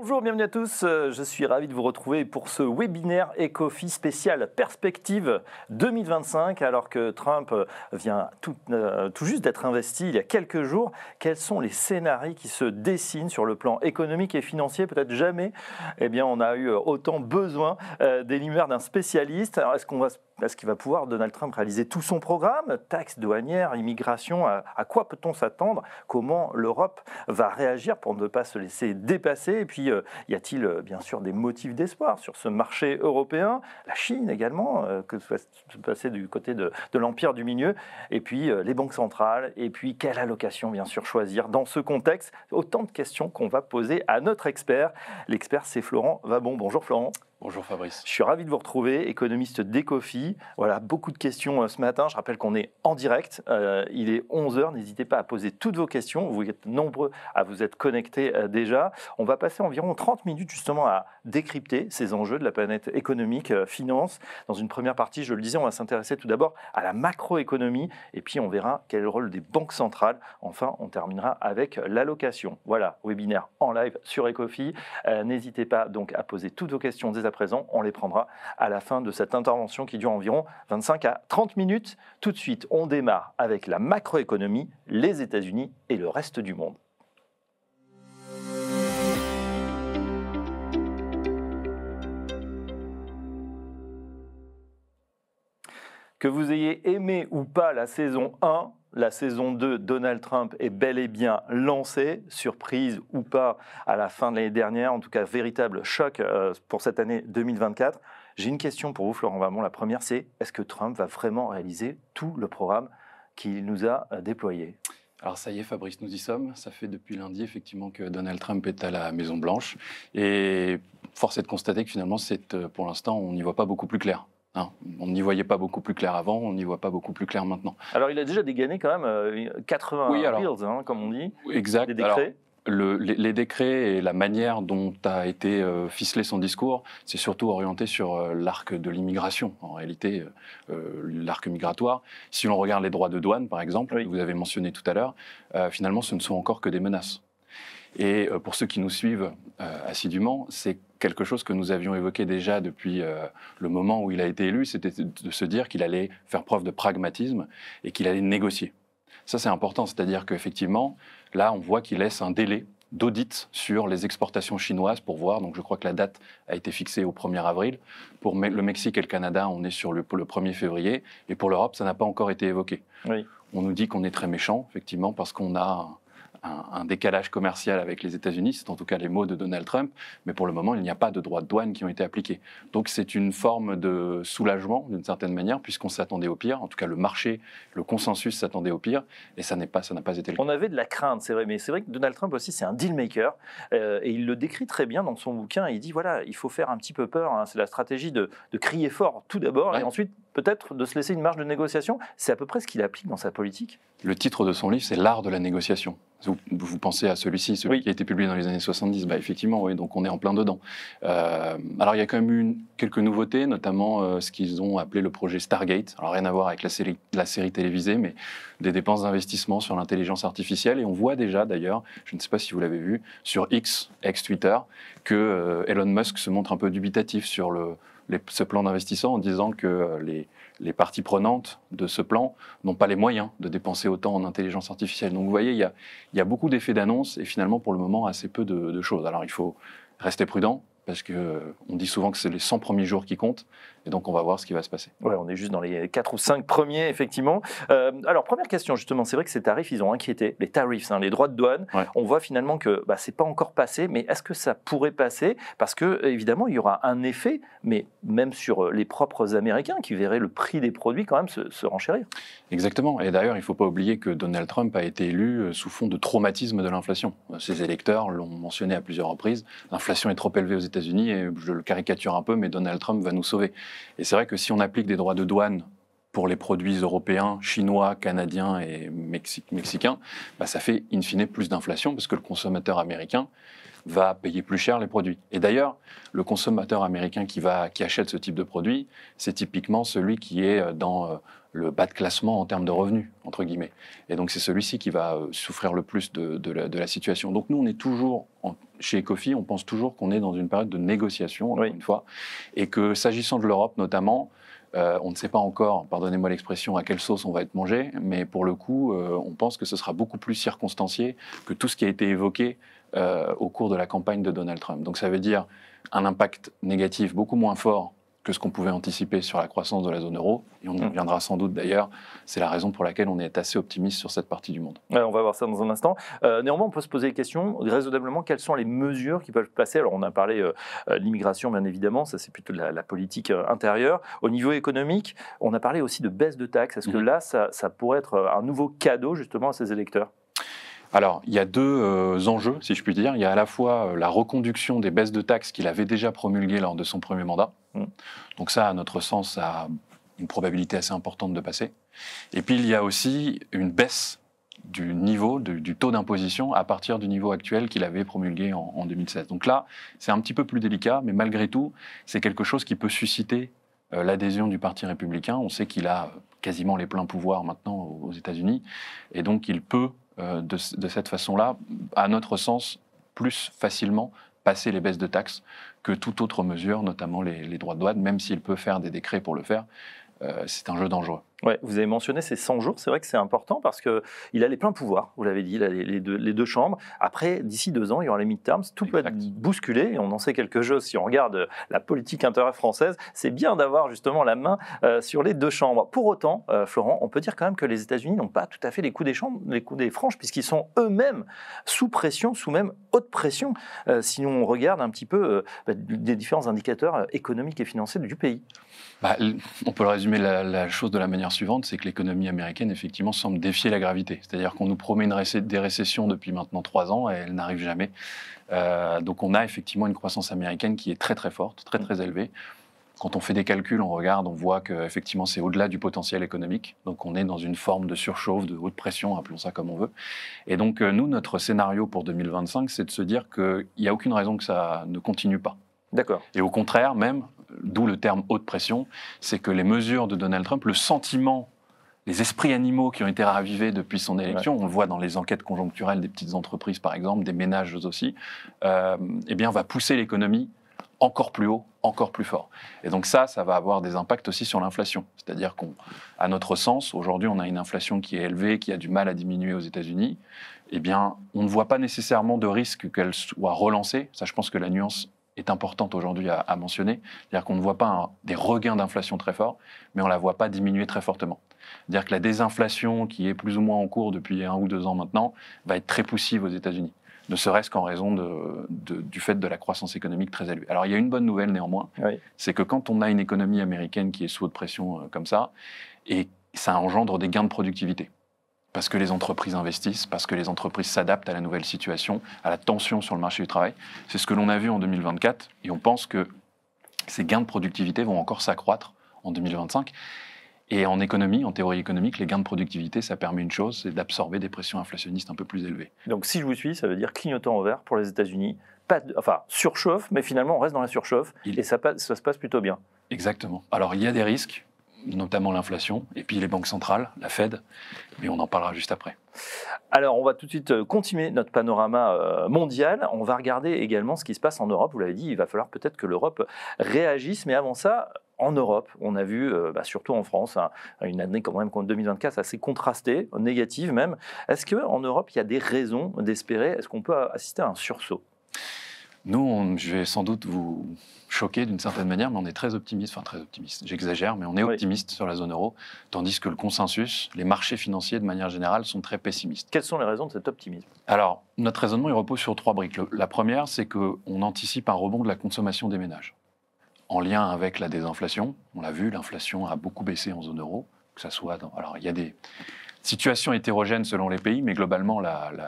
Bonjour, bienvenue à tous. Je suis ravi de vous retrouver pour ce webinaire Ecofi spécial Perspective 2025. Alors que Trump vient tout juste d'être investi il y a quelques jours, quels sont les scénarios qui se dessinent sur le plan économique et financier? Peut-être jamais on a eu autant besoin des lumières d'un spécialiste. Alors est-ce qu'il va pouvoir, Donald Trump, réaliser tout son programme? Taxes douanières, immigration, à quoi peut-on s'attendre? Comment l'Europe va réagir pour ne pas se laisser dépasser? Et puis, y a-t-il bien sûr des motifs d'espoir sur ce marché européen? La Chine également, que ça se passer du côté de l'empire du milieu. Et puis, les banques centrales. Et puis, quelle allocation, bien sûr, choisir dans ce contexte? Autant de questions qu'on va poser à notre expert. L'expert, c'est Florent Vabon. Bonjour Florent. Bonjour Fabrice. Je suis ravi de vous retrouver, économiste d'Ecofi. Voilà, beaucoup de questions ce matin. Je rappelle qu'on est en direct. Il est 11h. N'hésitez pas à poser toutes vos questions. Vous êtes nombreux à vous être connectés déjà. On va passer environ 30 minutes justement à décrypter ces enjeux de la planète économique, finance. Dans une première partie, je le disais, on va s'intéresser tout d'abord à la macroéconomie. Et puis, on verra quel est le rôle des banques centrales. Enfin, on terminera avec l'allocation. Voilà, webinaire en live sur Ecofi. N'hésitez pas donc à poser toutes vos questions dès à présent, on les prendra à la fin de cette intervention qui dure environ 25 à 30 minutes. Tout de suite, on démarre avec la macroéconomie, les États-Unis et le reste du monde. Que vous ayez aimé ou pas la saison 1, la saison 2, Donald Trump est bel et bien lancée, surprise ou pas à la fin de l'année dernière, en tout cas véritable choc pour cette année 2024. J'ai une question pour vous, Florent Vabon. La première, c'est est-ce que Trump va vraiment réaliser tout le programme qu'il nous a déployé ? Alors ça y est Fabrice, nous y sommes. Ça fait depuis lundi effectivement que Donald Trump est à la Maison Blanche. Et force est de constater que finalement, pour l'instant, on n'y voit pas beaucoup plus clair. Non, on n'y voyait pas beaucoup plus clair avant, on n'y voit pas beaucoup plus clair maintenant. Alors, il a déjà dégainé quand même 80 bills, comme on dit. Exact. Des décrets. Alors, les décrets et la manière dont a été ficelé son discours, c'est surtout orienté sur l'arc de l'immigration. En réalité, l'arc migratoire. Si l'on regarde les droits de douane, par exemple, que vous avez mentionné tout à l'heure, finalement, ce ne sont encore que des menaces. Et pour ceux qui nous suivent assidûment, c'est quelque chose que nous avions évoqué déjà depuis le moment où il a été élu, c'était de se dire qu'il allait faire preuve de pragmatisme et qu'il allait négocier. Ça, c'est important, c'est-à-dire qu'effectivement, là, on voit qu'il laisse un délai d'audit sur les exportations chinoises pour voir. Donc, je crois que la date a été fixée au 1er avril. Pour le Mexique et le Canada, on est sur le 1er février. Et pour l'Europe, ça n'a pas encore été évoqué. Oui. On nous dit qu'on est très méchant, effectivement, parce qu'on a un décalage commercial avec les États-Unis, c'est en tout cas les mots de Donald Trump, mais pour le moment, il n'y a pas de droits de douane qui ont été appliqués. Donc c'est une forme de soulagement, d'une certaine manière, puisqu'on s'attendait au pire. En tout cas, le marché, le consensus s'attendait au pire, et ça n'a pas été le cas. On avait de la crainte, c'est vrai, mais c'est vrai que Donald Trump aussi, c'est un deal maker, et il le décrit très bien dans son bouquin. Il dit, voilà, il faut faire un petit peu peur, hein. C'est la stratégie de crier fort tout d'abord, ouais. Et ensuite, peut-être de se laisser une marge de négociation. C'est à peu près ce qu'il applique dans sa politique. Le titre de son livre, c'est L'art de la négociation. Vous pensez à celui-ci, celui qui a été publié dans les années 70, effectivement, oui, donc on est en plein dedans. Alors il y a quand même eu quelques nouveautés, notamment ce qu'ils ont appelé le projet Stargate. Alors rien à voir avec la série télévisée, mais des dépenses d'investissement sur l'intelligence artificielle. Et on voit déjà d'ailleurs, je ne sais pas si vous l'avez vu, sur ex-Twitter, que Elon Musk se montre un peu dubitatif sur ce plan d'investissement en disant que les parties prenantes de ce plan n'ont pas les moyens de dépenser autant en intelligence artificielle. Donc vous voyez, il y a beaucoup d'effets d'annonce et finalement pour le moment assez peu de choses. Alors il faut rester prudent parce qu'on dit souvent que c'est les 100 premiers jours qui comptent et donc on va voir ce qui va se passer. Ouais, on est juste dans les 4 ou 5 premiers effectivement. Alors première question justement, c'est vrai que ces tarifs ils ont inquiété, les tarifs, les droits de douane. Ouais. On voit finalement que c'est pas encore passé, mais est-ce que ça pourrait passer? Parce que évidemment il y aura un effet, mais même sur les propres Américains qui verraient le prix des produits quand même se renchérir. Exactement, et d'ailleurs il ne faut pas oublier que Donald Trump a été élu sous fond de traumatisme de l'inflation. Ses électeurs l'ont mentionné à plusieurs reprises, l'inflation est trop élevée aux États-Unis et je le caricature un peu, mais Donald Trump va nous sauver. Et c'est vrai que si on applique des droits de douane pour les produits européens, chinois, canadiens et mexicains, ça fait in fine plus d'inflation parce que le consommateur américain va payer plus cher les produits. Et d'ailleurs, le consommateur américain qui achète ce type de produit, c'est typiquement celui qui est dans le bas de classement en termes de revenus, entre guillemets. Et donc c'est celui-ci qui va souffrir le plus de la situation. Donc nous, on est toujours, chez Ecofi, on pense toujours qu'on est dans une période de négociation, encore une fois, et que s'agissant de l'Europe notamment, on ne sait pas encore, pardonnez-moi l'expression, à quelle sauce on va être mangé, mais pour le coup, on pense que ce sera beaucoup plus circonstancié que tout ce qui a été évoqué au cours de la campagne de Donald Trump. Donc ça veut dire un impact négatif beaucoup moins fort que ce qu'on pouvait anticiper sur la croissance de la zone euro, et on y reviendra sans doute d'ailleurs, c'est la raison pour laquelle on est assez optimiste sur cette partie du monde. Ouais, on va voir ça dans un instant. Néanmoins, on peut se poser des questions, raisonnablement, quelles sont les mesures qui peuvent passer? Alors on a parlé de l'immigration, bien évidemment, ça c'est plutôt de la politique intérieure. Au niveau économique, on a parlé aussi de baisse de taxes. Est-ce que là, ça pourrait être un nouveau cadeau justement à ses électeurs? Alors, il y a deux enjeux, si je puis dire. Il y a à la fois la reconduction des baisses de taxes qu'il avait déjà promulguées lors de son premier mandat. Donc ça, à notre sens, ça a une probabilité assez importante de passer. Et puis, il y a aussi une baisse du niveau, du taux d'imposition à partir du niveau actuel qu'il avait promulgué en 2016. Donc là, c'est un petit peu plus délicat, mais malgré tout, c'est quelque chose qui peut susciter l'adhésion du Parti républicain. On sait qu'il a quasiment les pleins pouvoirs maintenant aux États-Unis, et donc il peut de cette façon-là, à notre sens, plus facilement passer les baisses de taxes que toute autre mesure, notamment les droits de douane, même s'il peut faire des décrets pour le faire. C'est un jeu dangereux. Ouais, vous avez mentionné ces 100 jours, c'est vrai que c'est important parce qu'il a les pleins pouvoirs, vous l'avez dit, il a les deux chambres. Après, d'ici 2 ans, il y aura les midterms, tout peut être bousculé, et on en sait quelque chose si on regarde la politique intérieure française. C'est bien d'avoir justement la main sur les 2 chambres. Pour autant, Florent, on peut dire quand même que les États-Unis n'ont pas tout à fait les coups des franges, puisqu'ils sont eux-mêmes sous pression, sous même haute pression, si on regarde un petit peu des différents indicateurs économiques et financiers du pays. On peut résumer la chose de la manière suivante, c'est que l'économie américaine, effectivement, semble défier la gravité. C'est-à-dire qu'on nous promet des récessions depuis maintenant 3 ans et elles n'arrivent jamais. Donc on a effectivement une croissance américaine qui est très très forte, très très élevée. Quand on fait des calculs, on regarde, on voit qu'effectivement c'est au-delà du potentiel économique. Donc on est dans une forme de surchauffe, de haute pression, appelons ça comme on veut. Et donc nous, notre scénario pour 2025, c'est de se dire qu'il n'y a aucune raison que ça ne continue pas. D'accord. Et au contraire, même, d'où le terme haute pression, c'est que les mesures de Donald Trump, le sentiment, les esprits animaux qui ont été ravivés depuis son élection, on le voit dans les enquêtes conjoncturelles des petites entreprises par exemple, des ménages aussi, va pousser l'économie encore plus haut, encore plus fort. Et donc ça va avoir des impacts aussi sur l'inflation. C'est-à-dire qu'à notre sens, aujourd'hui, on a une inflation qui est élevée, qui a du mal à diminuer aux États-Unis. On ne voit pas nécessairement de risque qu'elle soit relancée. Ça, je pense que la nuance est importante aujourd'hui à mentionner. C'est-à-dire qu'on ne voit pas des regains d'inflation très forts, mais on ne la voit pas diminuer très fortement. C'est-à-dire que la désinflation, qui est plus ou moins en cours depuis 1 ou 2 ans maintenant, va être très poussive aux États-Unis, ne serait-ce qu'en raison du fait de la croissance économique très élevée. Alors il y a une bonne nouvelle néanmoins, c'est que quand on a une économie américaine qui est sous haute pression comme ça, et ça engendre des gains de productivité. Parce que les entreprises investissent, parce que les entreprises s'adaptent à la nouvelle situation, à la tension sur le marché du travail. C'est ce que l'on a vu en 2024, et on pense que ces gains de productivité vont encore s'accroître en 2025. Et en économie, en théorie économique, les gains de productivité, ça permet une chose, c'est d'absorber des pressions inflationnistes un peu plus élevées. Donc si je vous suis, ça veut dire clignotant au vert pour les États-Unis. Surchauffe, mais finalement on reste dans la surchauffe, et ça se passe plutôt bien. Exactement. Alors il y a des risques, notamment l'inflation, et puis les banques centrales, la Fed, mais on en parlera juste après. Alors, on va tout de suite continuer notre panorama mondial. On va regarder également ce qui se passe en Europe. Vous l'avez dit, il va falloir peut-être que l'Europe réagisse, mais avant ça, en Europe, on a vu, surtout en France, une année quand même comme 2024 assez contrastée, négative même. Est-ce qu'en Europe, il y a des raisons d'espérer? Est-ce qu'on peut assister à un sursaut? Nous, je vais sans doute vous choquer d'une certaine manière, mais on est très optimiste, j'exagère, mais on est optimiste sur la zone euro, tandis que le consensus, les marchés financiers de manière générale sont très pessimistes. Quelles sont les raisons de cet optimisme? Alors, notre raisonnement, il repose sur 3 briques. La première, c'est qu'on anticipe un rebond de la consommation des ménages, en lien avec la désinflation. On l'a vu, l'inflation a beaucoup baissé en zone euro, que ça soit Alors, il y a des situations hétérogènes selon les pays, mais globalement,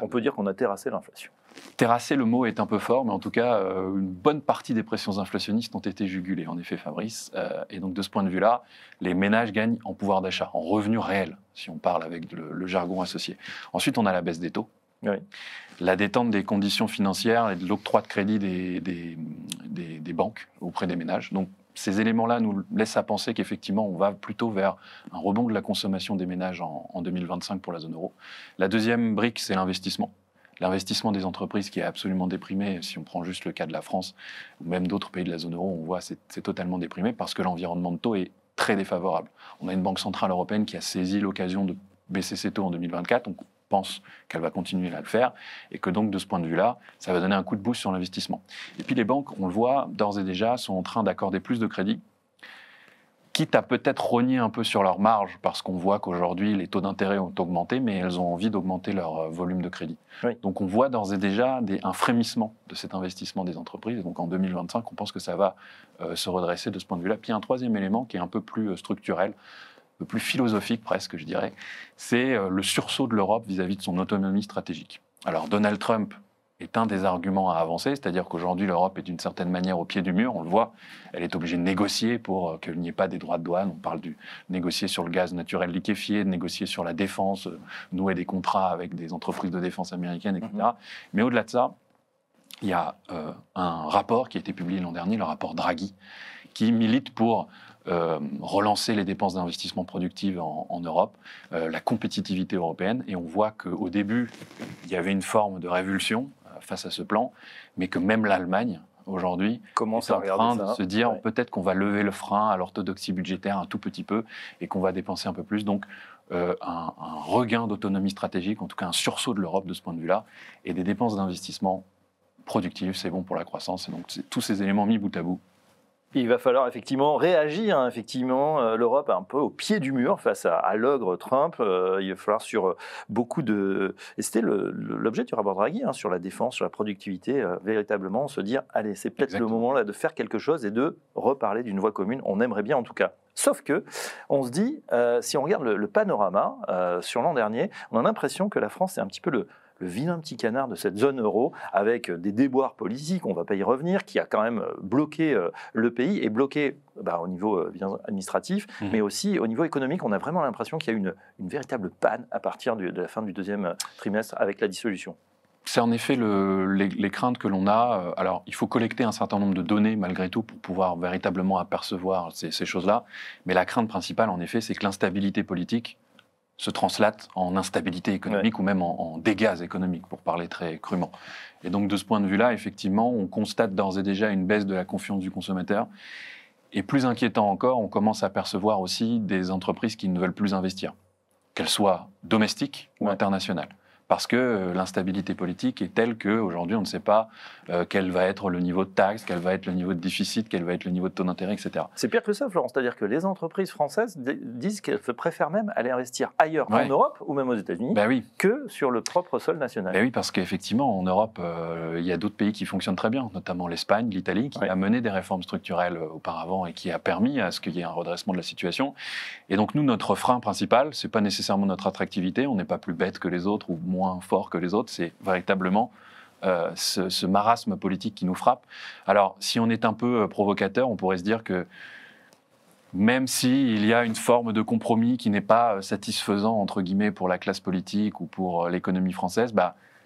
on peut dire qu'on a terrassé l'inflation. Terrasser, le mot est un peu fort, mais en tout cas, une bonne partie des pressions inflationnistes ont été jugulées, en effet, Fabrice. Et donc, de ce point de vue-là, les ménages gagnent en pouvoir d'achat, en revenus réels, si on parle avec le jargon associé. Ensuite, on a la baisse des taux. Oui. La détente des conditions financières et de l'octroi de crédit des banques auprès des ménages. Donc, ces éléments-là nous laissent à penser qu'effectivement, on va plutôt vers un rebond de la consommation des ménages en 2025 pour la zone euro. La deuxième brique, c'est l'investissement. L'investissement des entreprises qui est absolument déprimé, si on prend juste le cas de la France ou même d'autres pays de la zone euro, on voit que c'est totalement déprimé parce que l'environnement de taux est très défavorable. On a une banque centrale européenne qui a saisi l'occasion de baisser ses taux en 2024, on pense qu'elle va continuer à le faire et que donc de ce point de vue-là, ça va donner un coup de boost sur l'investissement. Et puis les banques, on le voit d'ores et déjà, sont en train d'accorder plus de crédit, quitte à peut-être rogner un peu sur leur marge, parce qu'on voit qu'aujourd'hui, les taux d'intérêt ont augmenté, mais elles ont envie d'augmenter leur volume de crédit. Oui. Donc on voit d'ores et déjà un frémissement de cet investissement des entreprises. Donc en 2025, on pense que ça va se redresser de ce point de vue-là. Puis un troisième élément qui est un peu plus structurel, un peu plus philosophique presque, je dirais, c'est le sursaut de l'Europe vis-à-vis de son autonomie stratégique. Alors Donald Trump est un des arguments à avancer, c'est-à-dire qu'aujourd'hui l'Europe est d'une certaine manière au pied du mur, on le voit, elle est obligée de négocier pour qu'il n'y ait pas des droits de douane, on parle de négocier sur le gaz naturel liquéfié, de négocier sur la défense, nouer des contrats avec des entreprises de défense américaines, etc. Mais au-delà de ça, il y a un rapport qui a été publié l'an dernier, le rapport Draghi, qui milite pour relancer les dépenses d'investissement productives en Europe, la compétitivité européenne, et on voit qu'au début, il y avait une forme de révulsion face à ce plan, mais que même l'Allemagne, aujourd'hui, est en train de se dire peut-être qu'on va lever le frein à l'orthodoxie budgétaire un tout petit peu et qu'on va dépenser un peu plus. Donc, un regain d'autonomie stratégique, en tout cas un sursaut de l'Europe de ce point de vue-là, et des dépenses d'investissement productives, c'est bon pour la croissance. Et donc, tous ces éléments mis bout à bout. Il va falloir effectivement réagir. L'Europe est un peu au pied du mur face à l'ogre Trump. Il va falloir sur beaucoup de... Et c'était l'objet du rapport Draghi, sur la défense, sur la productivité, véritablement se dire, allez, c'est peut-être le moment là de faire quelque chose et de reparler d'une voie commune. On aimerait bien en tout cas. Sauf que, on se dit, si on regarde le panorama sur l'an dernier, on a l'impression que la France est un petit peu le vilain petit canard de cette zone euro, avec des déboires politiques, on ne va pas y revenir, qui a quand même bloqué le pays, et bloqué au niveau administratif, mais aussi au niveau économique. On a vraiment l'impression qu'il y a une véritable panne à partir de la fin du deuxième trimestre avec la dissolution. C'est en effet les craintes que l'on a. Alors, il faut collecter un certain nombre de données, malgré tout, pour pouvoir véritablement apercevoir ces choses-là. Mais la crainte principale, en effet, c'est que l'instabilité politique se translate en instabilité économique ou même en dégâts économiques, pour parler très crûment. Et donc, de ce point de vue-là, effectivement, on constate d'ores et déjà une baisse de la confiance du consommateur. Et plus inquiétant encore, on commence à percevoir aussi des entreprises qui ne veulent plus investir, qu'elles soient domestiques ou internationales. Parce que l'instabilité politique est telle qu'aujourd'hui, on ne sait pas quel va être le niveau de taxes, quel va être le niveau de déficit, quel va être le niveau de taux d'intérêt, etc. C'est pire que ça, Florence. C'est-à-dire que les entreprises françaises disent qu'elles préfèrent même aller investir ailleurs, en Europe ou même aux États-Unis, que sur le propre sol national. Oui, parce qu'effectivement, en Europe, il y a d'autres pays qui fonctionnent très bien, notamment l'Espagne, l'Italie, qui a mené des réformes structurelles auparavant et qui a permis à ce qu'il y ait un redressement de la situation. Et donc, nous, notre frein principal, ce n'est pas nécessairement notre attractivité, on n'est pas plus bête que les autres ou moins fort que les autres, c'est véritablement ce marasme politique qui nous frappe. Alors, si on est un peu provocateur, on pourrait se dire que même s'il y a une forme de compromis qui n'est pas satisfaisant, entre guillemets, pour la classe politique ou pour l'économie française,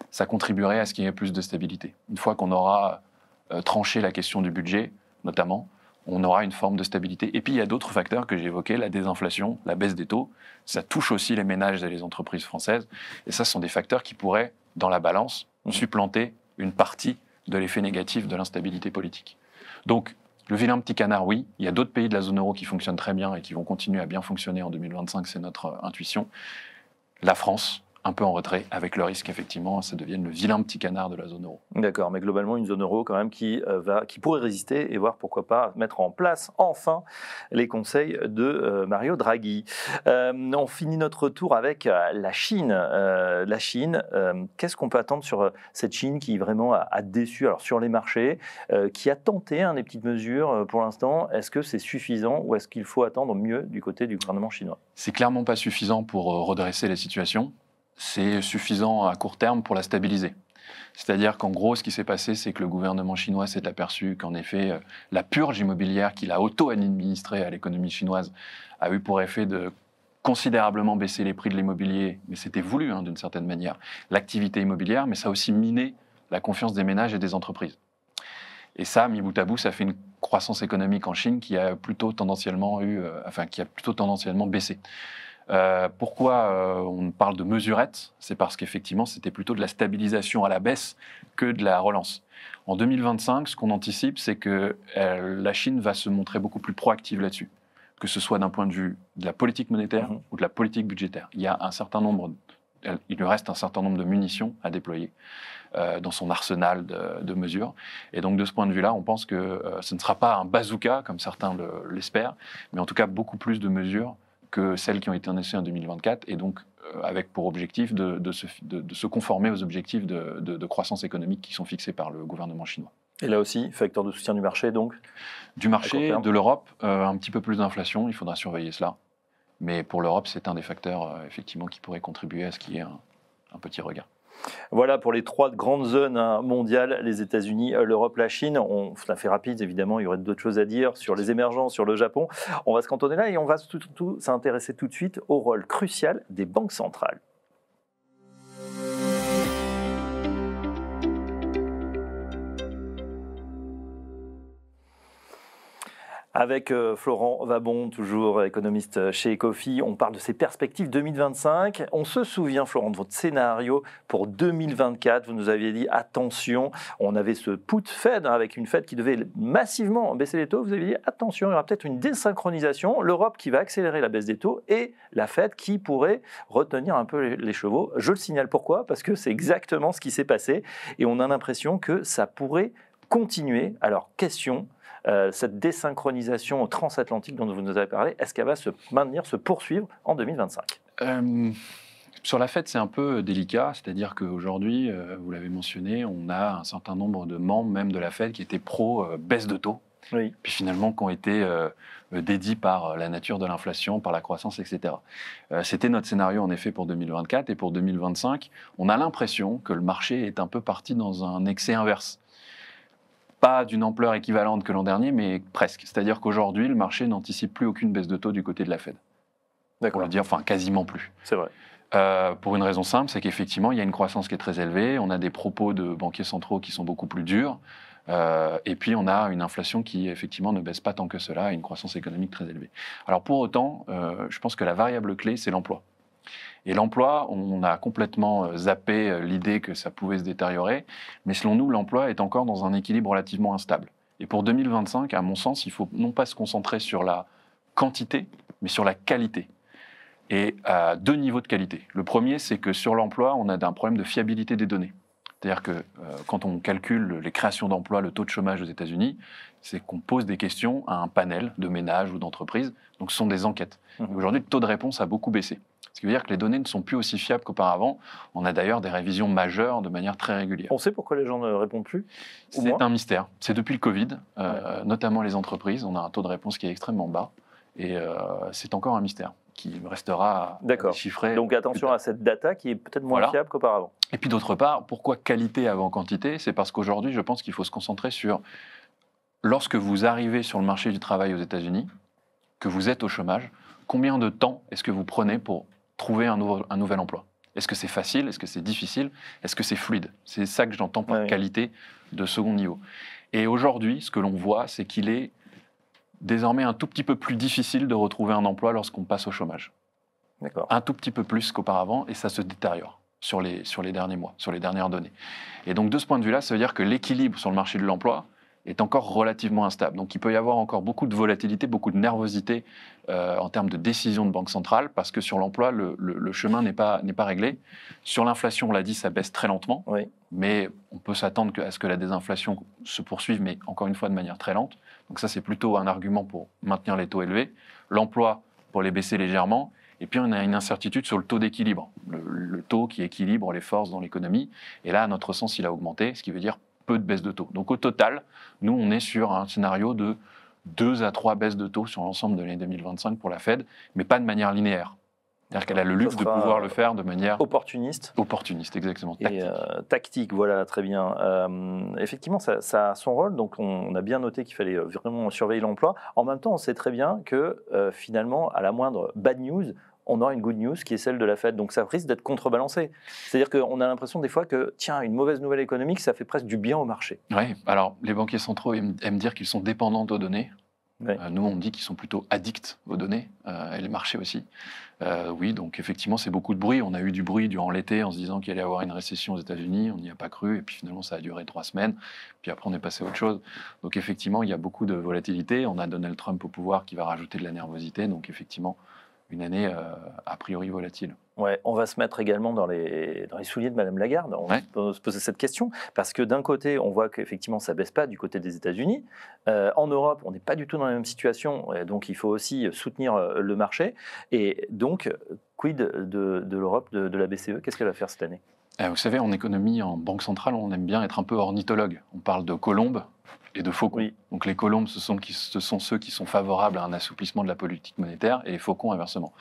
ça contribuerait à ce qu'il y ait plus de stabilité. Une fois qu'on aura tranché la question du budget, notamment, on aura une forme de stabilité. Et puis, il y a d'autres facteurs que j'ai évoqués, la désinflation, la baisse des taux. Ça touche aussi les ménages et les entreprises françaises. Et ça, ce sont des facteurs qui pourraient, dans la balance, supplanter une partie de l'effet négatif de l'instabilité politique. Donc, le vilain petit canard, oui. Il y a d'autres pays de la zone euro qui fonctionnent très bien et qui vont continuer à bien fonctionner en 2025, c'est notre intuition. La France, un peu en retrait, avec le risque, effectivement, ça devienne le vilain petit canard de la zone euro. D'accord, mais globalement, une zone euro quand même qui pourrait résister et voir pourquoi pas mettre en place, enfin, les conseils de Mario Draghi. On finit notre tour avec la Chine. La Chine, qu'est-ce qu'on peut attendre sur cette Chine qui vraiment a déçu sur les marchés, qui a tenté des petites mesures pour l'instant? Est-ce que c'est suffisant ou est-ce qu'il faut attendre mieux du côté du gouvernement chinois? C'est clairement pas suffisant pour redresser la situation. C'est suffisant à court terme pour la stabiliser. C'est-à-dire qu'en gros, ce qui s'est passé, c'est que le gouvernement chinois s'est aperçu qu'en effet, la purge immobilière qu'il a auto-administrée à l'économie chinoise a eu pour effet de considérablement baisser les prix de l'immobilier, mais c'était voulu d'une certaine manière, l'activité immobilière, mais ça a aussi miné la confiance des ménages et des entreprises. Et ça, mis bout à bout, ça fait une croissance économique en Chine qui a plutôt tendanciellement baissé. Pourquoi on parle de mesurette? C'est parce qu'effectivement, c'était plutôt de la stabilisation à la baisse que de la relance. En 2025, ce qu'on anticipe, c'est que la Chine va se montrer beaucoup plus proactive là-dessus, que ce soit d'un point de vue de la politique monétaire ou de la politique budgétaire. Il lui reste un certain nombre de munitions à déployer dans son arsenal de mesures. Et donc, de ce point de vue-là, on pense que ce ne sera pas un bazooka, comme certains l'espèrent, mais en tout cas beaucoup plus de mesures que celles qui ont été annoncées en 2024, et donc avec pour objectif de se conformer aux objectifs de croissance économique qui sont fixés par le gouvernement chinois. Et là aussi, facteur de soutien du marché, donc? Du marché, de l'Europe, un petit peu plus d'inflation, il faudra surveiller cela. Mais pour l'Europe, c'est un des facteurs, effectivement, qui pourrait contribuer à ce qu'il y ait un petit regain. Voilà pour les 3 grandes zones mondiales, les États-Unis, l'Europe, la Chine. On l'a fait rapide, évidemment, il y aurait d'autres choses à dire sur les émergences, sur le Japon. On va se cantonner là et on va s'intéresser tout de suite au rôle crucial des banques centrales. Avec Florent Vabon, toujours économiste chez Ecofi, on parle de ces perspectives 2025. On se souvient, Florent, de votre scénario pour 2024. Vous nous aviez dit, attention, on avait ce put Fed, avec une Fed qui devait massivement baisser les taux. Vous aviez dit, attention, il y aura peut-être une désynchronisation. L'Europe qui va accélérer la baisse des taux et la Fed qui pourrait retenir un peu les chevaux. Je le signale pourquoi? Parce que c'est exactement ce qui s'est passé et on a l'impression que ça pourrait continuer. Alors, question, cette désynchronisation transatlantique dont vous nous avez parlé, est-ce qu'elle va se maintenir, se poursuivre en 2025 ? Sur la Fed, c'est un peu délicat, c'est-à-dire qu'aujourd'hui, vous l'avez mentionné, on a un certain nombre de membres même de la Fed qui étaient pro-baisse de taux, puis finalement qui ont été dédits par la nature de l'inflation, par la croissance, etc. C'était notre scénario en effet pour 2024, et pour 2025, on a l'impression que le marché est un peu parti dans un excès inverse. Pas d'une ampleur équivalente que l'an dernier, mais presque. C'est-à-dire qu'aujourd'hui, le marché n'anticipe plus aucune baisse de taux du côté de la Fed. D'accord. Pour le dire, enfin, quasiment plus. C'est vrai. Pour une raison simple, c'est qu'effectivement, il y a une croissance qui est très élevée, on a des propos de banquiers centraux qui sont beaucoup plus durs, et puis on a une inflation qui, effectivement, ne baisse pas tant que cela, et une croissance économique très élevée. Alors pour autant, je pense que la variable clé, c'est l'emploi. Et l'emploi, on a complètement zappé l'idée que ça pouvait se détériorer, mais selon nous, l'emploi est encore dans un équilibre relativement instable. Et pour 2025, à mon sens, il faut non pas se concentrer sur la quantité, mais sur la qualité. Et à 2 niveaux de qualité. Le premier, c'est que sur l'emploi, on a un problème de fiabilité des données. C'est-à-dire que quand on calcule les créations d'emplois, le taux de chômage aux États-Unis, c'est qu'on pose des questions à un panel de ménages ou d'entreprises. Donc ce sont des enquêtes. Aujourd'hui, le taux de réponse a beaucoup baissé. Ce qui veut dire que les données ne sont plus aussi fiables qu'auparavant. On a d'ailleurs des révisions majeures de manière très régulière. On sait pourquoi les gens ne répondent plus? C'est un mystère. C'est depuis le Covid, notamment les entreprises. On a un taux de réponse qui est extrêmement bas. Et c'est encore un mystère qui restera déchiffré. Donc attention à cette data qui est peut-être moins fiable qu'auparavant. Et puis d'autre part, pourquoi qualité avant quantité? C'est parce qu'aujourd'hui, je pense qu'il faut se concentrer sur, lorsque vous arrivez sur le marché du travail aux États-Unis, que vous êtes au chômage, combien de temps est-ce que vous prenez pour trouver un nouvel emploi? Est-ce que c'est facile? Est-ce que c'est difficile? Est-ce que c'est fluide? C'est ça que j'entends par qualité de second niveau. Et aujourd'hui, ce que l'on voit, c'est qu'il est désormais un tout petit peu plus difficile de retrouver un emploi lorsqu'on passe au chômage. D'accord. Un tout petit peu plus qu'auparavant, et ça se détériore sur les derniers mois, sur les dernières données. Et donc de ce point de vue-là, ça veut dire que l'équilibre sur le marché de l'emploi est encore relativement instable. Donc il peut y avoir encore beaucoup de volatilité, beaucoup de nervosité en termes de décision de banque centrale, parce que sur l'emploi, le chemin n'est pas réglé. Sur l'inflation, on l'a dit, ça baisse très lentement, mais on peut s'attendre à ce que la désinflation se poursuive, mais encore une fois de manière très lente. Donc ça, c'est plutôt un argument pour maintenir les taux élevés. L'emploi, pour les baisser légèrement. Et puis, on a une incertitude sur le taux d'équilibre, le taux qui équilibre les forces dans l'économie. Et là, à notre sens, il a augmenté, ce qui veut dire peu de baisse de taux. Donc au total, nous, on est sur un scénario de 2 à 3 baisses de taux sur l'ensemble de l'année 2025 pour la Fed, mais pas de manière linéaire. C'est-à-dire qu'elle a le luxe de pouvoir le faire de manière opportuniste. Opportuniste, exactement. Tactique. Et tactique, voilà, très bien. Effectivement, ça a son rôle. Donc, on a bien noté qu'il fallait vraiment surveiller l'emploi. En même temps, on sait très bien que finalement, à la moindre bad news, on aura une good news qui est celle de la Fed. Donc, ça risque d'être contrebalancé. C'est-à-dire qu'on a l'impression des fois que, tiens, une mauvaise nouvelle économique, ça fait presque du bien au marché. Oui, alors les banquiers centraux aiment dire qu'ils sont dépendants aux données. Oui. Nous, on dit qu'ils sont plutôt addicts aux données, et les marchés aussi. Oui, donc effectivement, c'est beaucoup de bruit. On a eu du bruit durant l'été en se disant qu'il allait y avoir une récession aux États-Unis. On n'y a pas cru. Et puis finalement, ça a duré 3 semaines. Puis après, on est passé à autre chose. Donc effectivement, il y a beaucoup de volatilité. On a Donald Trump au pouvoir qui va rajouter de la nervosité. Donc effectivement, une année a priori volatile. Ouais, on va se mettre également dans les souliers de Madame Lagarde. On peut se poser cette question parce que d'un côté, on voit qu'effectivement, ça baisse pas du côté des États-Unis. En Europe, on n'est pas du tout dans la même situation, donc il faut aussi soutenir le marché. Et donc, quid de l'Europe, de la BCE? Qu'est-ce qu'elle va faire cette année? Vous savez, en économie, en banque centrale, on aime bien être un peu ornithologue. On parle de colombes et de faucons. Oui. Donc les colombes, ce sont ceux qui sont favorables à un assouplissement de la politique monétaire, et les faucons, inversement.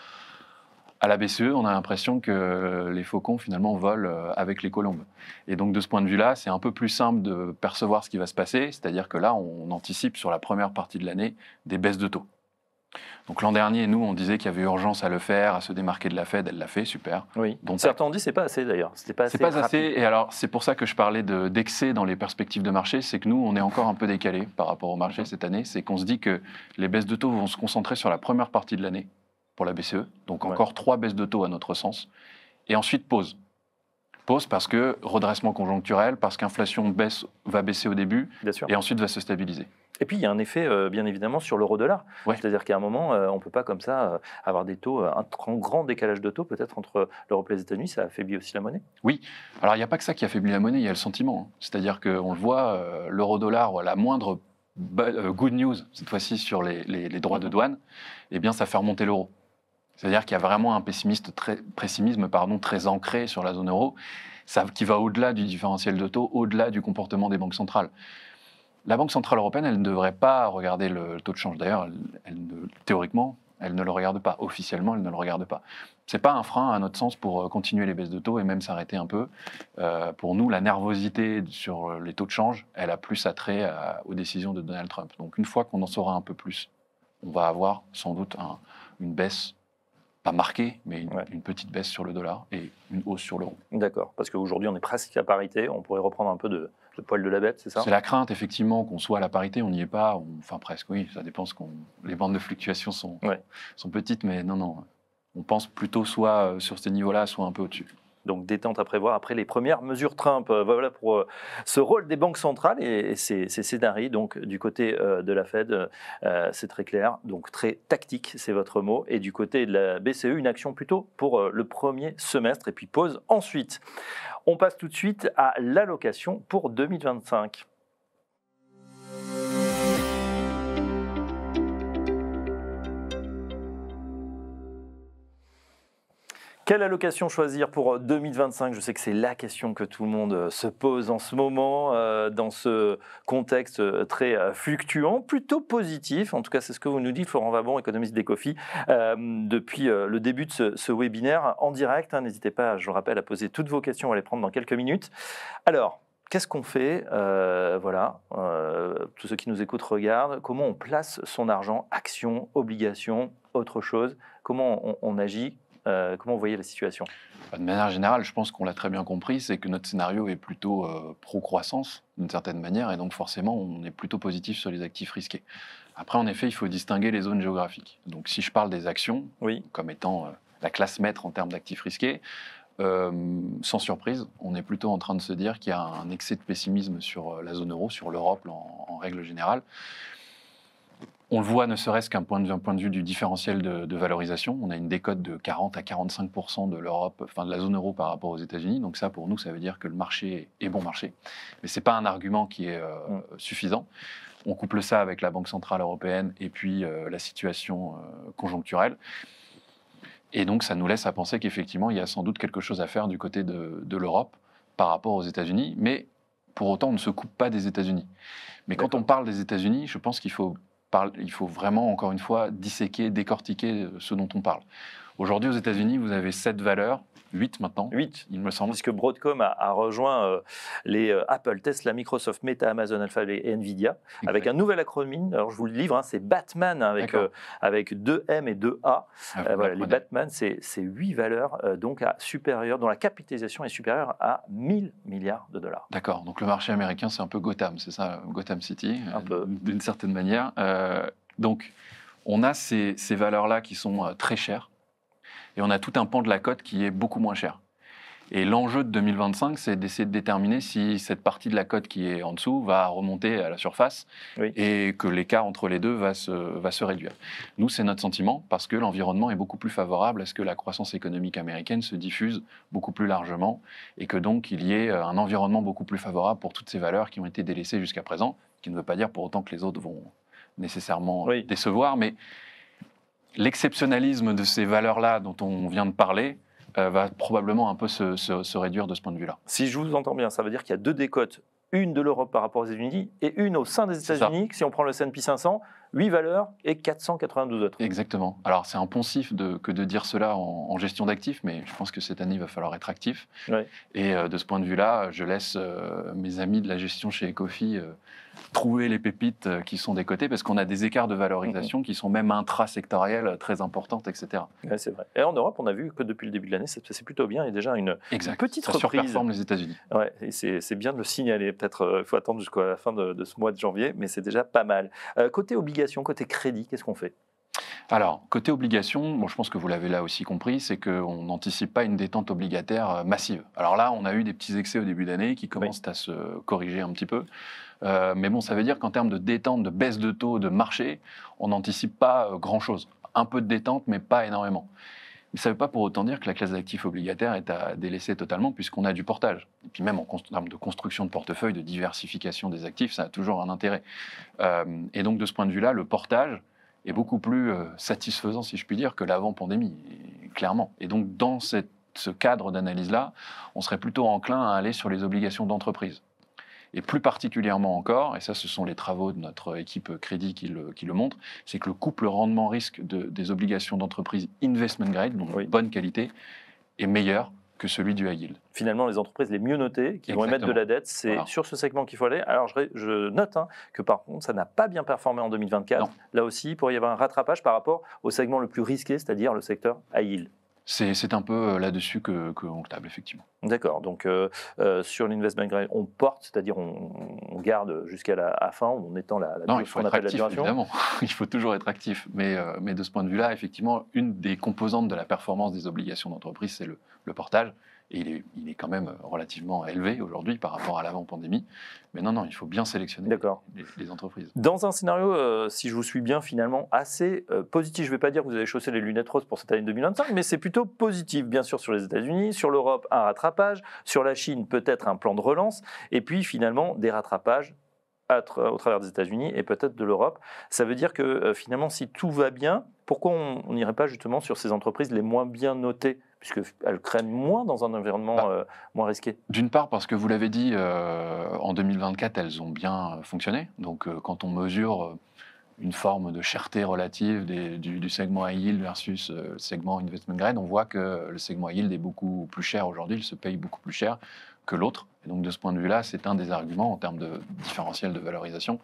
À la BCE, on a l'impression que les faucons, finalement, volent avec les colombes. Et donc, de ce point de vue-là, c'est un peu plus simple de percevoir ce qui va se passer, c'est-à-dire que là, on anticipe sur la première partie de l'année des baisses de taux. Donc l'an dernier, nous, on disait qu'il y avait urgence à le faire, à se démarquer de la Fed. Elle l'a fait, super. Oui. Donc, certains ont dit que c'est pas assez d'ailleurs. C'est pas assez. Et alors, c'est pour ça que je parlais d'excès dans les perspectives de marché. C'est que nous, on est encore un peu décalé par rapport au marché cette année. C'est qu'on se dit que les baisses de taux vont se concentrer sur la première partie de l'année pour la BCE. Donc encore 3 baisses de taux à notre sens. Et ensuite, pause. Pause parce que redressement conjoncturel, parce qu'inflation va baisser au début et ensuite va se stabiliser. Et puis, il y a un effet, bien évidemment, sur l'euro-dollar. Ouais. C'est-à-dire qu'à un moment, on ne peut pas comme ça avoir des taux, un grand décalage de taux peut-être entre l'Europe et les États-Unis. Ça affaiblit aussi la monnaie. Oui. Alors, il n'y a pas que ça qui affaiblit la monnaie, il y a le sentiment. C'est-à-dire qu'on le voit, l'euro-dollar, la moindre good news, cette fois-ci sur les droits de douane, eh bien, ça fait remonter l'euro. C'est-à-dire qu'il y a vraiment un pessimisme très ancré sur la zone euro, qui va au-delà du différentiel de taux, au-delà du comportement des banques centrales. La Banque centrale européenne, elle ne devrait pas regarder le taux de change. D'ailleurs, théoriquement, elle ne le regarde pas. Officiellement, elle ne le regarde pas. Ce n'est pas un frein, à notre sens, pour continuer les baisses de taux et même s'arrêter un peu. Pour nous, la nervosité sur les taux de change, elle a plus attrait aux décisions de Donald Trump. Donc, une fois qu'on en saura un peu plus, on va avoir sans doute une baisse, pas marquée, mais une petite baisse sur le dollar et une hausse sur l'euro. D'accord, parce qu'aujourd'hui, on est presque à parité. On pourrait reprendre un peu de poil de la bête, c'est ça? C'est la crainte, effectivement, qu'on soit à la parité. On n'y est pas. Enfin, presque, oui. Ça dépend. Les bandes de fluctuation sont petites, mais non. On pense plutôt soit sur ces niveaux-là, soit un peu au-dessus. Donc détente à prévoir après les premières mesures Trump. Voilà pour ce rôle des banques centrales et ces scénarios. Donc du côté de la Fed, c'est très clair, donc très tactique, c'est votre mot. Et du côté de la BCE, une action plutôt pour le premier semestre et puis pause ensuite. On passe tout de suite à l'allocation pour 2025. Quelle allocation choisir pour 2025? Je sais que c'est la question que tout le monde se pose en ce moment, dans ce contexte très fluctuant, plutôt positif. En tout cas, c'est ce que vous nous dites, Florent Vabon, économiste d'Ecofi, depuis le début de ce webinaire en direct. N'hésitez pas, je le rappelle, à poser toutes vos questions, on va les prendre dans quelques minutes. Alors, qu'est-ce qu'on fait? Tous ceux qui nous écoutent regardent. Comment on place son argent? Actions, obligations, autre chose? Comment on agit? Comment vous voyez la situation? De manière générale, je pense qu'on l'a très bien compris, c'est que notre scénario est plutôt pro-croissance, d'une certaine manière, et donc forcément, on est plutôt positif sur les actifs risqués. Après, en effet, il faut distinguer les zones géographiques. Donc, si je parle des actions, comme étant la classe maître en termes d'actifs risqués, sans surprise, on est plutôt en train de se dire qu'il y a un excès de pessimisme sur la zone euro, sur l'Europe en règle générale. On le voit ne serait-ce qu'un point de vue du différentiel de valorisation. On a une décote de 40 à 45% de l'Europe, enfin de la zone euro par rapport aux États-Unis. Donc ça, pour nous, ça veut dire que le marché est bon marché. Mais ce n'est pas un argument qui est suffisant. On couple ça avec la Banque centrale européenne et puis la situation conjoncturelle. Et donc, ça nous laisse à penser qu'effectivement, il y a sans doute quelque chose à faire du côté de l'Europe par rapport aux États-Unis. Mais pour autant, on ne se coupe pas des États-Unis. Mais quand on parle des États-Unis, je pense qu'il faut il faut vraiment, encore une fois, disséquer, décortiquer ce dont on parle. Aujourd'hui, aux États-Unis, vous avez 7 valeurs, 8 maintenant, 8, il me semble. Puisque Broadcom a rejoint les Apple, Tesla, Microsoft, Meta, Amazon, Alphabet et Nvidia, avec un nouvel acronyme. Alors je vous le livre, hein, c'est Batman, avec 2 M et 2 A. Voilà, les Batman, c'est 8 valeurs donc dont la capitalisation est supérieure à 1000 milliards de dollars. D'accord, donc le marché américain, c'est un peu Gotham, c'est ça, Gotham City, d'une certaine manière. Donc, on a ces valeurs-là qui sont très chères, et on a tout un pan de la cote qui est beaucoup moins cher. Et l'enjeu de 2025, c'est d'essayer de déterminer si cette partie de la cote qui est en dessous va remonter à la surface et que l'écart entre les deux va se réduire. Nous, c'est notre sentiment parce que l'environnement est beaucoup plus favorable à ce que la croissance économique américaine se diffuse beaucoup plus largement et que donc il y ait un environnement beaucoup plus favorable pour toutes ces valeurs qui ont été délaissées jusqu'à présent, ce qui ne veut pas dire pour autant que les autres vont nécessairement décevoir, mais l'exceptionnalisme de ces valeurs-là dont on vient de parler va probablement un peu se réduire de ce point de vue-là. Si je vous entends bien, ça veut dire qu'il y a 2 décotes, une de l'Europe par rapport aux États-Unis et une au sein des États-Unis. Si on prend le S&P 500, 8 valeurs et 492 autres. Exactement. Alors c'est un poncif que de dire cela en gestion d'actifs, mais je pense que cette année, il va falloir être actif. Et de ce point de vue-là, je laisse mes amis de la gestion chez Ecofi trouver les pépites qui sont décotées, parce qu'on a des écarts de valorisation qui sont même intrasectoriels très importants, etc. Ouais, c'est vrai. Et en Europe, on a vu que depuis le début de l'année, ça se passait plutôt bien. Il y a déjà une petite reprise. Ça surperforme les États-Unis. Ouais, et c'est bien de le signaler. Peut-être il faut attendre jusqu'à la fin de ce mois de janvier, mais c'est déjà pas mal. Côté obligation, côté crédit, qu'est-ce qu'on fait ? Alors, côté obligation, bon, je pense que vous l'avez là aussi compris, c'est qu'on n'anticipe pas une détente obligataire massive. Alors là, on a eu des petits excès au début d'année qui commencent à se corriger un petit peu. Mais bon, ça veut dire qu'en termes de détente, de baisse de taux, de marché, on n'anticipe pas grand-chose. Un peu de détente, mais pas énormément. Mais ça ne veut pas pour autant dire que la classe d'actifs obligataires est à délaisser totalement, puisqu'on a du portage. Et puis même en termes de construction de portefeuille, de diversification des actifs, ça a toujours un intérêt. Et donc de ce point de vue-là, le portage est beaucoup plus satisfaisant, si je puis dire, que l'avant-pandémie, clairement. Et donc dans ce cadre d'analyse-là, on serait plutôt enclin à aller sur les obligations d'entreprise. Et plus particulièrement encore, et ça ce sont les travaux de notre équipe crédit qui le montrent, c'est que le couple rendement-risque des obligations d'entreprise investment grade, donc de bonne qualité, est meilleur que celui du high yield. Finalement, les entreprises les mieux notées, qui vont émettre de la dette, c'est sur ce segment qu'il faut aller. Alors je note que par contre, ça n'a pas bien performé en 2024. Non. Là aussi, il pourrait y avoir un rattrapage par rapport au segment le plus risqué, c'est-à-dire le secteur high yield. C'est un peu là-dessus qu'on table, effectivement. D'accord. Donc, sur l'investment grade, on porte, c'est-à-dire on garde jusqu'à la fin, on étend il faut être actif, évidemment. Il faut toujours être actif. Mais de ce point de vue-là, effectivement, une des composantes de la performance des obligations d'entreprise, c'est le portage. Et il est quand même relativement élevé aujourd'hui par rapport à l'avant-pandémie. Mais non, il faut bien sélectionner les entreprises. Dans un scénario, si je vous suis bien, finalement, assez positif, je ne vais pas dire que vous avez chaussé les lunettes roses pour cette année 2025, mais c'est plutôt positif, bien sûr, sur les États-Unis, sur l'Europe, un rattrapage, sur la Chine, peut-être un plan de relance, et puis finalement, des rattrapages au travers des États-Unis et peut-être de l'Europe. Ça veut dire que finalement, si tout va bien, pourquoi on n'irait pas justement sur ces entreprises les moins bien notées, puisqu'elles craignent moins dans un environnement moins risqué? D'une part, parce que vous l'avez dit, en 2024, elles ont bien fonctionné. Donc, quand on mesure une forme de cherté relative du segment high yield versus le segment investment grade, on voit que le segment high yield est beaucoup plus cher aujourd'hui, il se paye beaucoup plus cher que l'autre. Et donc, de ce point de vue-là, c'est un des arguments en termes de différentiel de valorisation.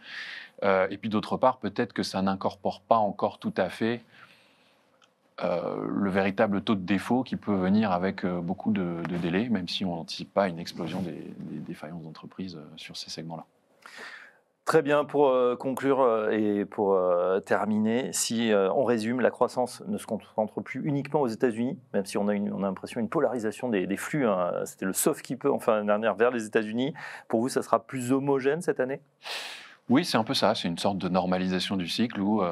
Et puis, d'autre part, peut-être que ça n'incorpore pas encore tout à fait le véritable taux de défaut qui peut venir avec beaucoup de délais, même si on n'anticipe pas une explosion des défaillances d'entreprise sur ces segments-là. Très bien, pour conclure et pour terminer, si on résume, la croissance ne se concentre plus uniquement aux États-Unis, même si on a l'impression une polarisation des flux, hein. C'était le sauf qui peut en fin d'année dernière vers les États-Unis. Pour vous, ça sera plus homogène cette année ? Oui, c'est un peu ça, c'est une sorte de normalisation du cycle où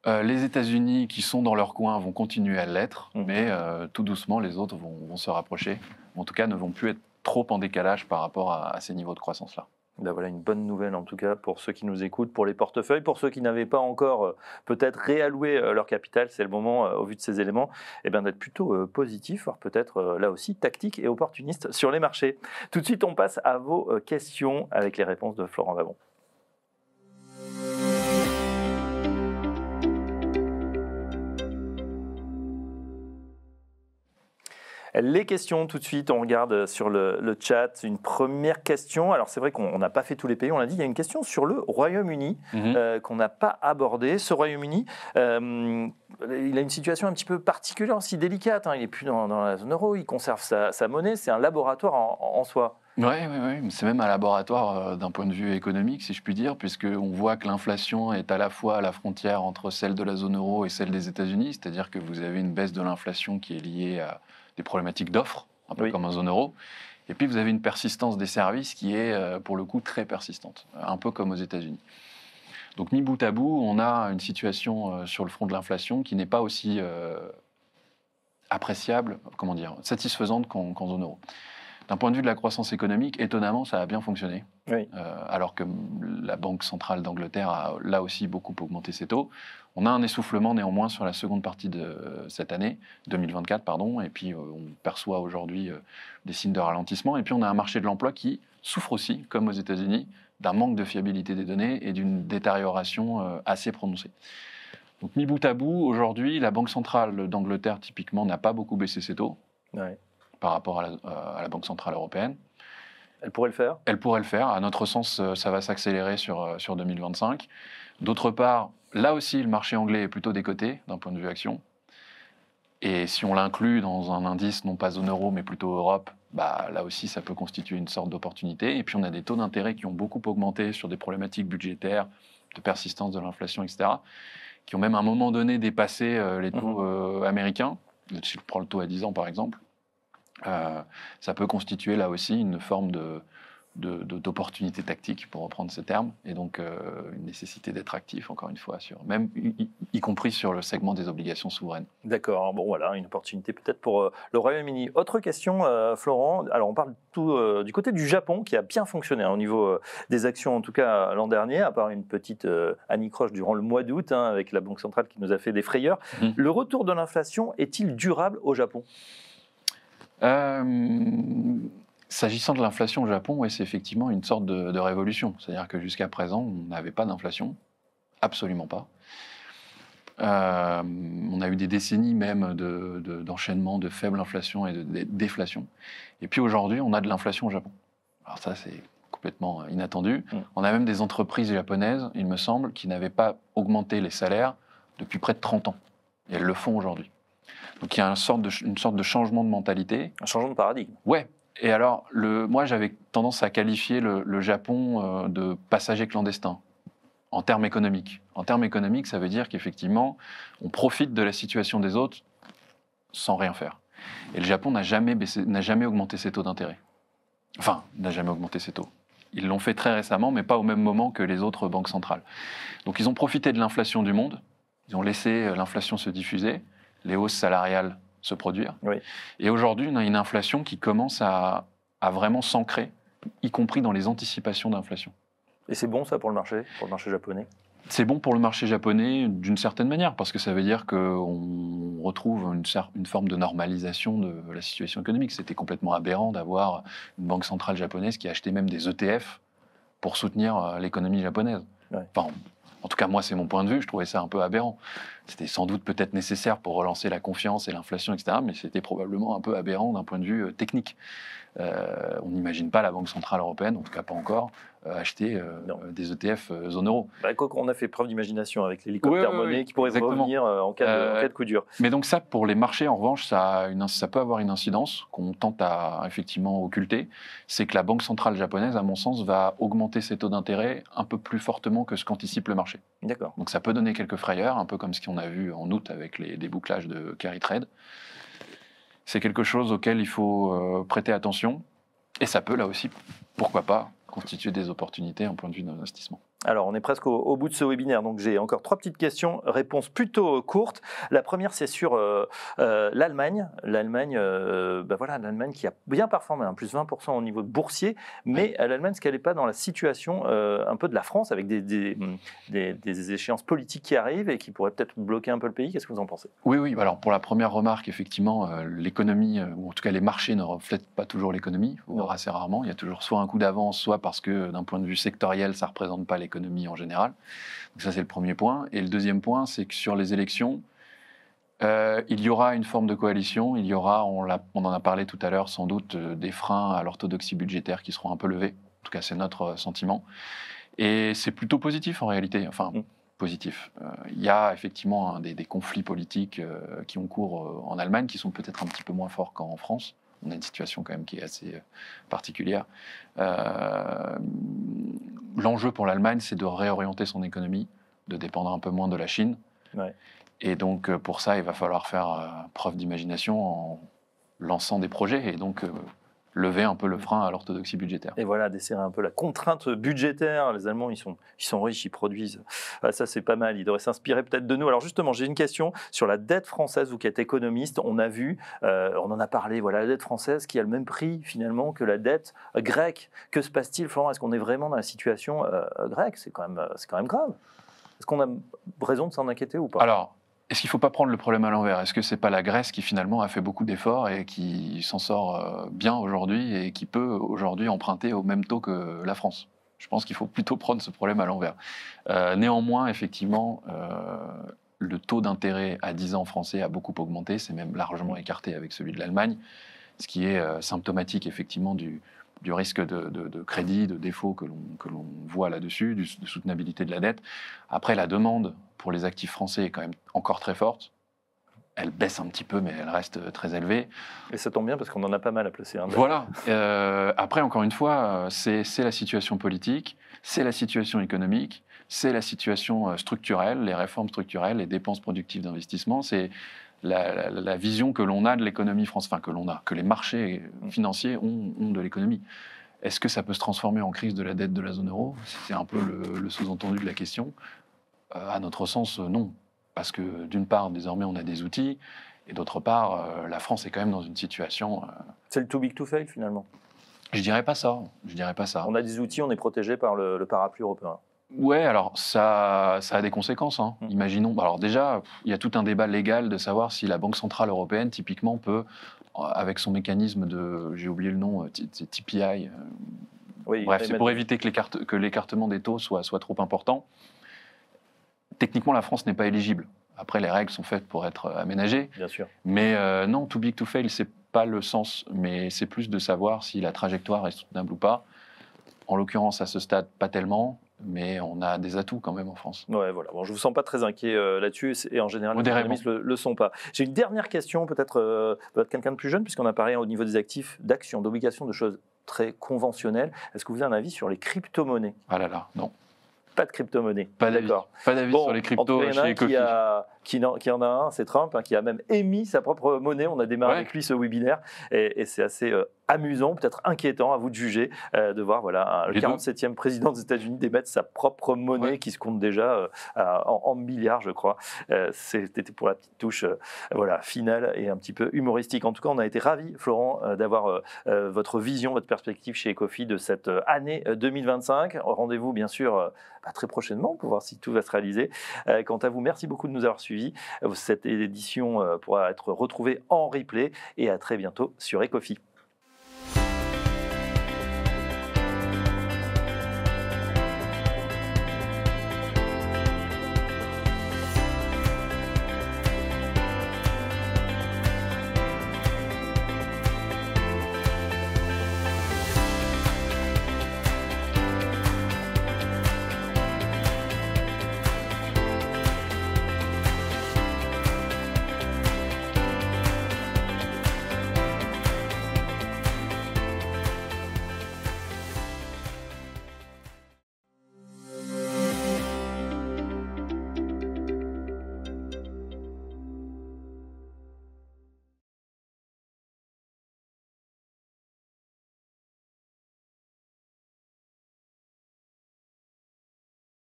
les États-Unis qui sont dans leur coin vont continuer à l'être, mais tout doucement, les autres vont se rapprocher, en tout cas ne vont plus être trop en décalage par rapport à ces niveaux de croissance-là. Ben voilà une bonne nouvelle en tout cas pour ceux qui nous écoutent, pour les portefeuilles, pour ceux qui n'avaient pas encore peut-être réalloué leur capital, c'est le moment au vu de ces éléments, d'être plutôt positif, voire peut-être là aussi tactique et opportuniste sur les marchés. Tout de suite on passe à vos questions avec les réponses de Florent Vabon. Les questions tout de suite, on regarde sur le chat. Une première question, alors c'est vrai qu'on n'a pas fait tous les pays, on l'a dit, il y a une question sur le Royaume-Uni qu'on n'a pas abordée. Ce Royaume-Uni, il a une situation un petit peu particulière, aussi délicate, hein. Il n'est plus dans la zone euro, il conserve sa monnaie, c'est un laboratoire en soi. Oui, c'est même un laboratoire d'un point de vue économique, si je puis dire, puisqu'on voit que l'inflation est à la fois à la frontière entre celle de la zone euro et celle des États-Unis, c'est-à-dire que vous avez une baisse de l'inflation qui est liée à des problématiques d'offres, un peu comme en zone euro, et puis vous avez une persistance des services qui est, pour le coup, très persistante, un peu comme aux États-Unis. Donc, mis bout à bout, on a une situation sur le front de l'inflation qui n'est pas aussi appréciable, satisfaisante qu'en zone euro. D'un point de vue de la croissance économique, étonnamment, ça a bien fonctionné. Alors que la Banque centrale d'Angleterre a là aussi beaucoup augmenté ses taux. On a un essoufflement néanmoins sur la seconde partie de cette année, 2024, et puis on perçoit aujourd'hui des signes de ralentissement. Et puis on a un marché de l'emploi qui souffre aussi, comme aux États-Unis, d'un manque de fiabilité des données et d'une détérioration assez prononcée. Donc mis bout à bout, aujourd'hui, la Banque centrale d'Angleterre, typiquement, n'a pas beaucoup baissé ses taux. Par rapport à la Banque centrale européenne. Elle pourrait le faire ? Elle pourrait le faire. À notre sens, ça va s'accélérer sur 2025. D'autre part, là aussi, le marché anglais est plutôt décoté d'un point de vue action. Et si on l'inclut dans un indice, non pas zone euro, mais plutôt Europe, là aussi, ça peut constituer une sorte d'opportunité. Et puis, on a des taux d'intérêt qui ont beaucoup augmenté sur des problématiques budgétaires, de persistance de l'inflation, etc., qui ont même à un moment donné dépassé les taux américains. Si je prends le taux à 10 ans, par exemple, ça peut constituer là aussi une forme d'opportunité tactique, pour reprendre ce terme, et donc une nécessité d'être actif, encore une fois, même y compris sur le segment des obligations souveraines. D'accord, bon voilà, une opportunité peut-être pour le Royaume-Uni. Autre question, Florent, alors on parle tout du côté du Japon, qui a bien fonctionné au niveau des actions, en tout cas l'an dernier, à part une petite anicroche durant le mois d'août, avec la Banque centrale qui nous a fait des frayeurs. Le retour de l'inflation est-il durable au Japon ? S'agissant de l'inflation au Japon, c'est effectivement une sorte de révolution. C'est-à-dire que jusqu'à présent, on n'avait pas d'inflation, absolument pas. On a eu des décennies même d'enchaînement de faible inflation et de déflation. Et puis aujourd'hui, on a de l'inflation au Japon. Alors ça, c'est complètement inattendu. On a même des entreprises japonaises, il me semble, qui n'avaient pas augmenté les salaires depuis près de 30 ans. Et elles le font aujourd'hui. Donc il y a une sorte de changement de mentalité. Un changement de paradigme. Ouais. Et alors, moi, j'avais tendance à qualifier le Japon de passager clandestin, en termes économiques. En termes économiques, ça veut dire qu'effectivement, on profite de la situation des autres sans rien faire. Et le Japon n'a jamais augmenté ses taux d'intérêt. Enfin, n'a jamais augmenté ses taux. Ils l'ont fait très récemment, mais pas au même moment que les autres banques centrales. Donc ils ont profité de l'inflation du monde, ils ont laissé l'inflation se diffuser, les hausses salariales se produire. Et aujourd'hui, on a une inflation qui commence à vraiment s'ancrer, y compris dans les anticipations d'inflation. Et c'est bon ça pour le marché japonais ? C'est bon pour le marché japonais d'une certaine manière, parce que ça veut dire qu'on retrouve une forme de normalisation de la situation économique. C'était complètement aberrant d'avoir une banque centrale japonaise qui achetait même des ETF pour soutenir l'économie japonaise. Enfin, en tout cas, moi, c'est mon point de vue, je trouvais ça un peu aberrant. C'était sans doute peut-être nécessaire pour relancer la confiance et l'inflation, etc., mais c'était probablement un peu aberrant d'un point de vue technique. On n'imagine pas la Banque centrale européenne, en tout cas pas encore, acheter des ETF zone euro. On a fait preuve d'imagination avec l'hélicoptère monnaie qui pourrait revenir en cas de coup dur. Mais donc ça, pour les marchés, en revanche, ça peut avoir une incidence qu'on tente à effectivement occulter. C'est que la Banque centrale japonaise, à mon sens, va augmenter ses taux d'intérêt un peu plus fortement que ce qu'anticipe le marché. D'accord. Donc ça peut donner quelques frayeurs, un peu comme ce qu'on a vu en août avec les débouclages de carry trade. C'est quelque chose auquel il faut prêter attention. Et ça peut, là aussi, pourquoi pas, constituer des opportunités en point de vue d'investissement. Alors, on est presque au bout de ce webinaire, donc j'ai encore 3 petites questions, réponses plutôt courtes. La première, c'est sur l'Allemagne. L'Allemagne qui a bien performé, plus 20% au niveau de boursier, mais l'Allemagne, est-ce qu'elle n'est pas dans la situation un peu de la France, avec des échéances politiques qui arrivent et qui pourraient peut-être bloquer un peu le pays? Qu'est-ce que vous en pensez? Oui. Alors, pour la première remarque, effectivement, l'économie, ou en tout cas les marchés ne reflètent pas toujours l'économie, voire assez rarement. Il y a toujours soit un coup d'avance, soit parce que d'un point de vue sectoriel, ça ne représente pas l'économie en général. Donc ça, c'est le premier point. Et le deuxième point, c'est que sur les élections, Il y aura une forme de coalition, il y aura, on en a parlé tout à l'heure, sans doute des freins à l'orthodoxie budgétaire qui seront un peu levés. En tout cas, c'est notre sentiment. Et c'est plutôt positif en réalité. Enfin, positif. Il y a effectivement des conflits politiques qui ont cours en Allemagne, qui sont peut-être un petit peu moins forts qu'en France. On a une situation quand même qui est assez particulière. L'enjeu pour l'Allemagne, c'est de réorienter son économie, de dépendre un peu moins de la Chine. Ouais. Et donc, pour ça, il va falloir faire preuve d'imagination en lançant des projets et donc lever un peu le frein à l'orthodoxie budgétaire. Et voilà, desserrer un peu la contrainte budgétaire. Les Allemands, ils sont riches, ils produisent. Ah, ça, c'est pas mal. Ils devraient s'inspirer peut-être de nous. Alors justement, j'ai une question sur la dette française. Vous qui êtes économiste, on a vu, on en a parlé, voilà, la dette française qui a le même prix finalement que la dette grecque. Que se passe-t-il, Florent? Est-ce qu'on est vraiment dans la situation grecque? C'est quand même grave. Est-ce qu'on a raison de s'en inquiéter ou pas? Alors, est-ce qu'il ne faut pas prendre le problème à l'envers? Est-ce que ce n'est pas la Grèce qui finalement a fait beaucoup d'efforts et qui s'en sort bien aujourd'hui et qui peut aujourd'hui emprunter au même taux que la France? Je pense qu'il faut plutôt prendre ce problème à l'envers. Néanmoins, effectivement, le taux d'intérêt à 10 ans français a beaucoup augmenté, c'est même largement écarté avec celui de l'Allemagne, ce qui est symptomatique effectivement du risque de crédit, de défaut que l'on voit là-dessus, de soutenabilité de la dette. Après, la demande pour les actifs français est quand même encore très forte. Elle baisse un petit peu, mais elle reste très élevée. Et ça tombe bien parce qu'on en a pas mal à placer. Voilà. Après, encore une fois, c'est la situation politique, c'est la situation économique, c'est la situation structurelle, les réformes structurelles, les dépenses productives d'investissement. C'est la vision que l'on a de l'économie française, enfin que les marchés financiers ont de l'économie. Est-ce que ça peut se transformer en crise de la dette de la zone euro? C'est un peu le sous-entendu de la question. À notre sens, non. Parce que d'une part, désormais, on a des outils, et d'autre part, la France est quand même dans une situation... C'est le too big to fail, finalement. Je dirais pas ça. On a des outils, on est protégé par le parapluie européen. Ouais, alors ça a des conséquences. Hein. Imaginons. Alors déjà, il y a tout un débat légal de savoir si la Banque centrale européenne, typiquement, peut, avec son mécanisme de, j'ai oublié le nom, c'est TPI. Oui, bref, c'est pour éviter que l'écartement des taux soit trop important. Techniquement, la France n'est pas éligible. Après, les règles sont faites pour être aménagées. Bien sûr. Mais non, too big to fail, c'est pas le sens. Mais c'est plus de savoir si la trajectoire est soutenable ou pas. En l'occurrence, à ce stade, pas tellement. Mais on a des atouts quand même en France. Ouais, voilà. Bon, je ne vous sens pas très inquiet là-dessus, et en général, les économistes ne le sont pas. J'ai une dernière question, peut-être quelqu'un de plus jeune, puisqu'on a parlé au niveau des actifs, d'actions, d'obligations, de choses très conventionnelles. Est-ce que vous avez un avis sur les crypto-monnaies? Ah là là, non. Pas de crypto-monnaie. Pas d'avis. Pas d'avis sur les cryptos chez Ecofi. Qui en a un, c'est Trump, qui a même émis sa propre monnaie. On a démarré avec lui ce webinaire, et c'est assez amusant, peut-être inquiétant, à vous de juger, de voir le 47e président des États-Unis démettre sa propre monnaie qui se compte déjà en milliards, je crois. C'était pour la petite touche finale et un petit peu humoristique. En tout cas, on a été ravis, Florent, d'avoir votre vision, votre perspective chez Ecofi de cette année 2025. Rendez-vous, bien sûr, très prochainement pour voir si tout va se réaliser. Quant à vous, merci beaucoup de nous avoir suivis. Cette édition pourra être retrouvée en replay, et à très bientôt sur Ecofi.